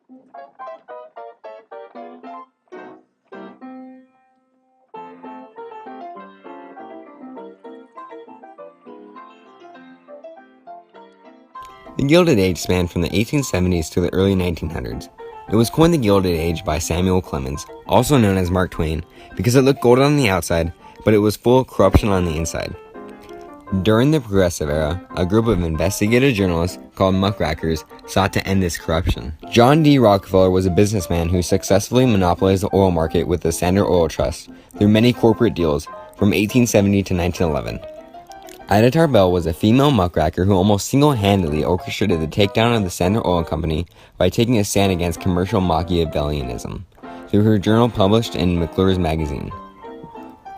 The Gilded Age spanned from the 1870s to the early 1900s. It was coined the Gilded Age by Samuel Clemens, also known as Mark Twain, because it looked golden on the outside, but it was full of corruption on the inside. During the Progressive Era, a group of investigative journalists called Muckrakers sought to end this corruption. John D. Rockefeller was a businessman who successfully monopolized the oil market with the Standard Oil Trust through many corporate deals from 1870 to 1911. Ida Tarbell was a female muckraker who almost single-handedly orchestrated the takedown of the Standard Oil Company by taking a stand against commercial Machiavellianism through her journal published in McClure's magazine.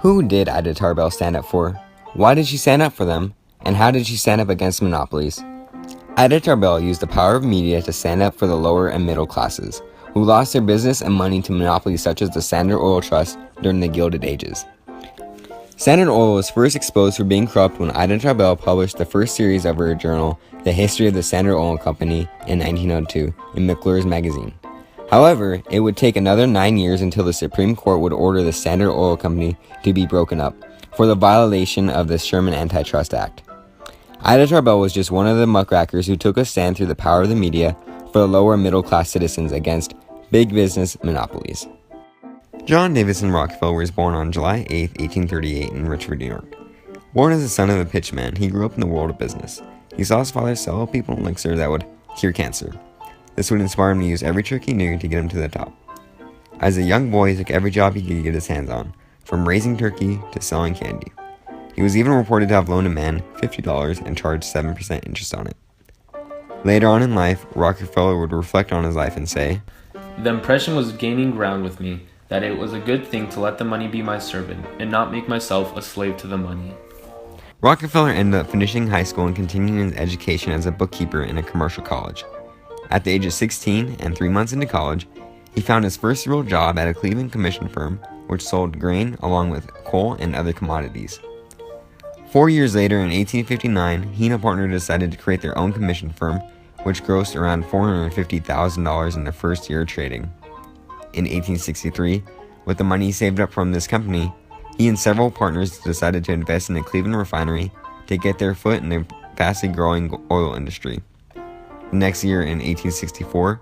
Who did Ida Tarbell stand up for? Why did she stand up for them? And how did she stand up against monopolies? Ida Tarbell used the power of media to stand up for the lower and middle classes, who lost their business and money to monopolies such as the Standard Oil Trust during the Gilded Ages. Standard Oil was first exposed for being corrupt when Ida Tarbell published the first series of her journal, The History of the Standard Oil Company, in 1902 in McClure's magazine. However, it would take another 9 years until the Supreme Court would order the Standard Oil Company to be broken up for the violation of the Sherman Antitrust Act. Ida Tarbell was just one of the muckrakers who took a stand through the power of the media for the lower middle class citizens against big business monopolies. John Davison Rockefeller was born on July 8, 1838 in Richford, New York. Born as the son of a pitchman, he grew up in the world of business. He saw his father sell people an elixir that would cure cancer. This would inspire him to use every trick he knew to get him to the top. As a young boy, he took every job he could get his hands on, from raising turkey to selling candy. He was even reported to have loaned a man $50 and charged 7% interest on it. Later on in life, Rockefeller would reflect on his life and say, "The impression was gaining ground with me that it was a good thing to let the money be my servant and not make myself a slave to the money." Rockefeller ended up finishing high school and continuing his education as a bookkeeper in a commercial college. At the age of 16 and 3 months into college, he found his first real job at a Cleveland commission firm, which sold grain along with coal and other commodities. 4 years later, in 1859, he and a partner decided to create their own commission firm, which grossed around $450,000 in their first year of trading. In 1863, with the money he saved up from this company, he and several partners decided to invest in a Cleveland refinery to get their foot in the fastly growing oil industry. The next year, in 1864,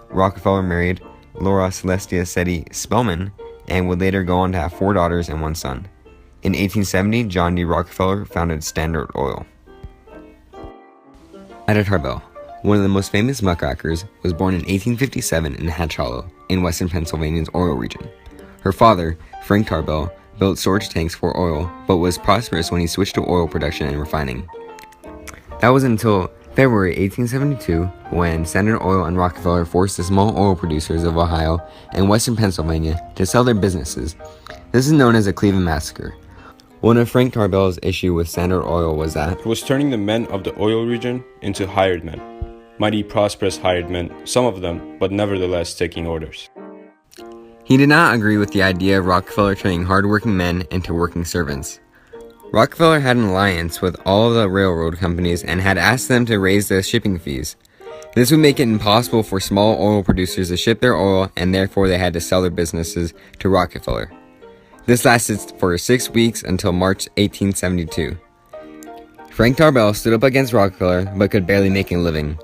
Rockefeller married Laura Celestia Seti Spellman and would later go on to have 4 daughters and 1 son. In 1870, John D. Rockefeller founded Standard Oil. Ida Tarbell, one of the most famous muckrakers, was born in 1857 in Hatch Hollow, in western Pennsylvania's oil region. Her father, Frank Tarbell, built storage tanks for oil, but was prosperous when he switched to oil production and refining. That was until February 1872, when Standard Oil and Rockefeller forced the small oil producers of Ohio and western Pennsylvania to sell their businesses. This is known as the Cleveland Massacre. One of Frank Tarbell's issue with Standard Oil was that it was turning the men of the oil region into hired men. Mighty prosperous hired men, some of them, but nevertheless taking orders. he did not agree with the idea of Rockefeller turning hardworking men into working servants. Rockefeller had an alliance with all of the railroad companies and had asked them to raise the shipping fees. This would make it impossible for small oil producers to ship their oil, and therefore they had to sell their businesses to Rockefeller. This lasted for 6 weeks until March 1872. Frank Tarbell stood up against Rockefeller but could barely make a living.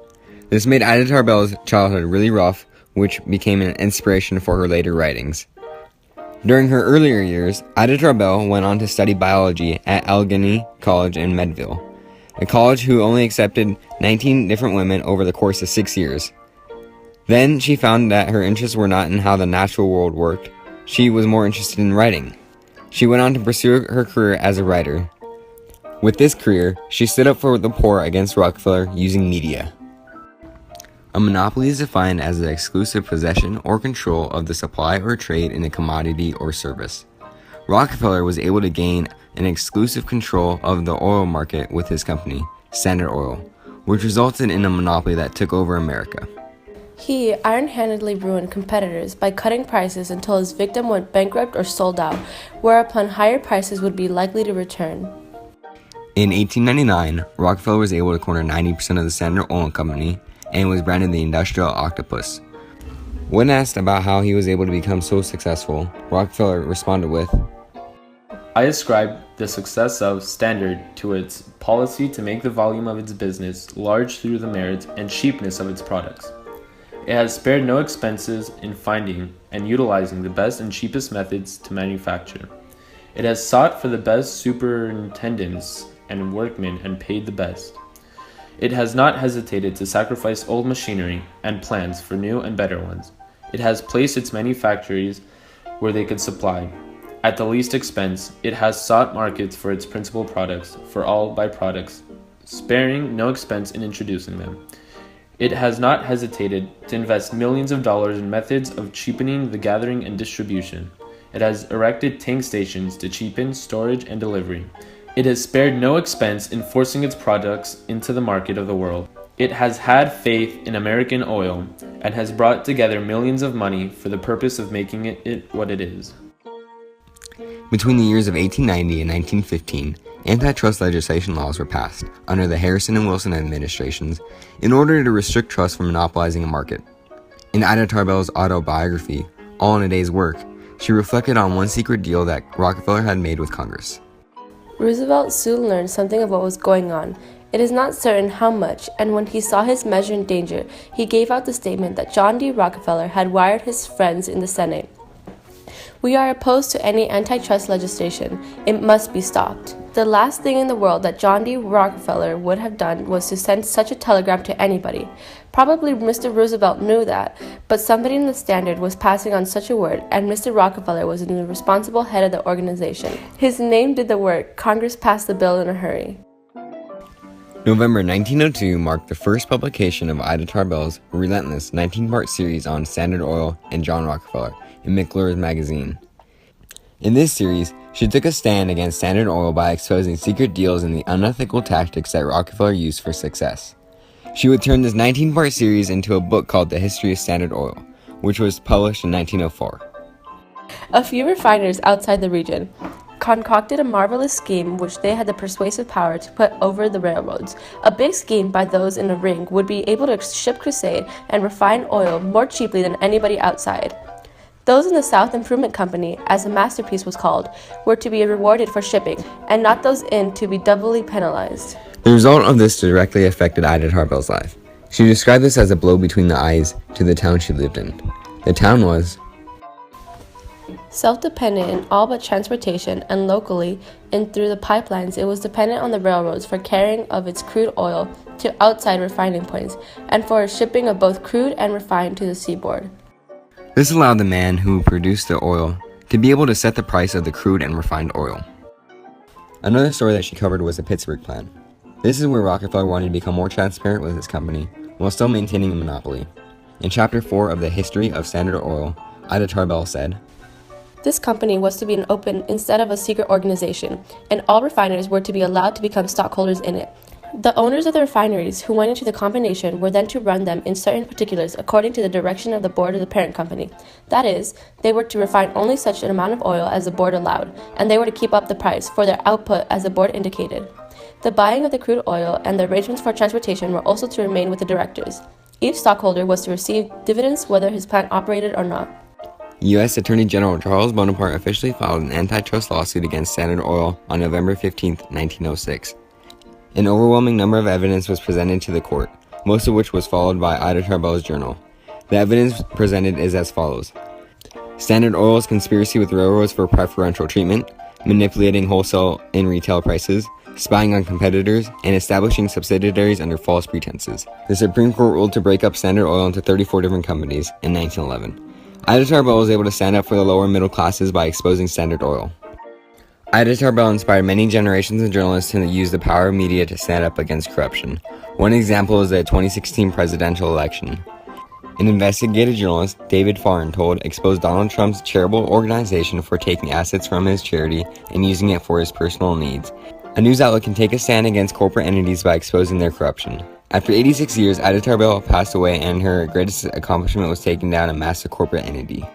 This made Ida Tarbell's childhood really rough, which became an inspiration for her later writings. During her earlier years, Ida Tarbell went on to study biology at Allegheny College in Medville, a college who only accepted 19 different women over the course of 6 years. Then she found that her interests were not in how the natural world worked. She was more interested in writing. She went on to pursue her career as a writer. With this career, she stood up for the poor against Rockefeller using media. A monopoly is defined as the exclusive possession or control of the supply or trade in a commodity or service. Rockefeller was able to gain an exclusive control of the oil market with his company, Standard Oil, which resulted in a monopoly that took over America. He iron-handedly ruined competitors by cutting prices until his victim went bankrupt or sold out, whereupon higher prices would be likely to return. In 1899, Rockefeller was able to corner 90% of the Standard Oil Company and was branded the Industrial Octopus. When asked about how he was able to become so successful, Rockefeller responded with, I ascribe the success of Standard to its policy to make the volume of its business large through the merit and cheapness of its products. It has spared no expenses in finding and utilizing the best and cheapest methods to manufacture. It has sought for the best superintendents and workmen and paid the best. It has not hesitated to sacrifice old machinery and plants for new and better ones. It has placed its manufactories where they could supply. At the least expense, it has sought markets for its principal products, for all byproducts, sparing no expense in introducing them. It has not hesitated to invest millions of dollars in methods of cheapening the gathering and distribution. It has erected tank stations to cheapen storage and delivery. It has spared no expense in forcing its products into the market of the world. It has had faith in American oil and has brought together millions of money for the purpose of making it what it is. Between the years of 1890 and 1915, antitrust legislation laws were passed under the Harrison and Wilson administrations in order to restrict trusts from monopolizing a market. In Ida Tarbell's autobiography, All in a Day's Work, she reflected on one secret deal that Rockefeller had made with Congress. Roosevelt soon learned something of what was going on. It is not certain how much, and when he saw his measure in danger, he gave out the statement that John D. Rockefeller had wired his friends in the Senate. We are opposed to any antitrust legislation. It must be stopped. The last thing in the world that John D. Rockefeller would have done was to send such a telegram to anybody. Probably Mr. Roosevelt knew that, but somebody in the Standard was passing on such a word, and Mr. Rockefeller was the responsible head of the organization. His name did the work. Congress passed the bill in a hurry. November 1902 marked the first publication of Ida Tarbell's relentless 19-part series on Standard Oil and John Rockefeller in McClure's magazine. In this series, she took a stand against Standard Oil by exposing secret deals and the unethical tactics that Rockefeller used for success. She would turn this 19-part series into a book called The History of Standard Oil, which was published in 1904. A few refiners outside the region concocted a marvelous scheme which they had the persuasive power to put over the railroads. A big scheme by those in the ring would be able to ship Crusade and refine oil more cheaply than anybody outside. Those in the South Improvement Company, as the masterpiece was called, were to be rewarded for shipping, and not those in to be doubly penalized. The result of this directly affected Ida Tarbell's life. She described this as a blow between the eyes to the town she lived in. The town was self-dependent in all but transportation, and locally and through the pipelines, it was dependent on the railroads for carrying of its crude oil to outside refining points, and for shipping of both crude and refined to the seaboard. This allowed the man who produced the oil to be able to set the price of the crude and refined oil. Another story that she covered was the Pittsburgh Plan. This is where Rockefeller wanted to become more transparent with his company while still maintaining a monopoly. In Chapter 4 of the History of Standard Oil, Ida Tarbell said, This company was to be an open instead of a secret organization, and all refiners were to be allowed to become stockholders in it. The owners of the refineries who went into the combination were then to run them in certain particulars according to the direction of the board of the parent company. That is, they were to refine only such an amount of oil as the board allowed, and they were to keep up the price for their output as the board indicated. The buying of the crude oil and the arrangements for transportation were also to remain with the directors. Each stockholder was to receive dividends whether his plant operated or not. U.S. Attorney General Charles Bonaparte officially filed an antitrust lawsuit against Standard Oil on November 15, 1906. An overwhelming number of evidence was presented to the court, most of which was followed by Ida Tarbell's journal. The evidence presented is as follows. Standard Oil's conspiracy with railroads for preferential treatment, manipulating wholesale and retail prices, spying on competitors, and establishing subsidiaries under false pretenses. The Supreme Court ruled to break up Standard Oil into 34 different companies in 1911. Ida Tarbell was able to stand up for the lower middle classes by exposing Standard Oil. Ida Tarbell inspired many generations of journalists to use the power of media to stand up against corruption. One example is the 2016 presidential election. An investigative journalist, David Fahrenthold, exposed Donald Trump's charitable organization for taking assets from his charity and using it for his personal needs. A news outlet can take a stand against corporate entities by exposing their corruption. After 86 years, Ida Tarbell passed away and her greatest accomplishment was taking down a massive corporate entity.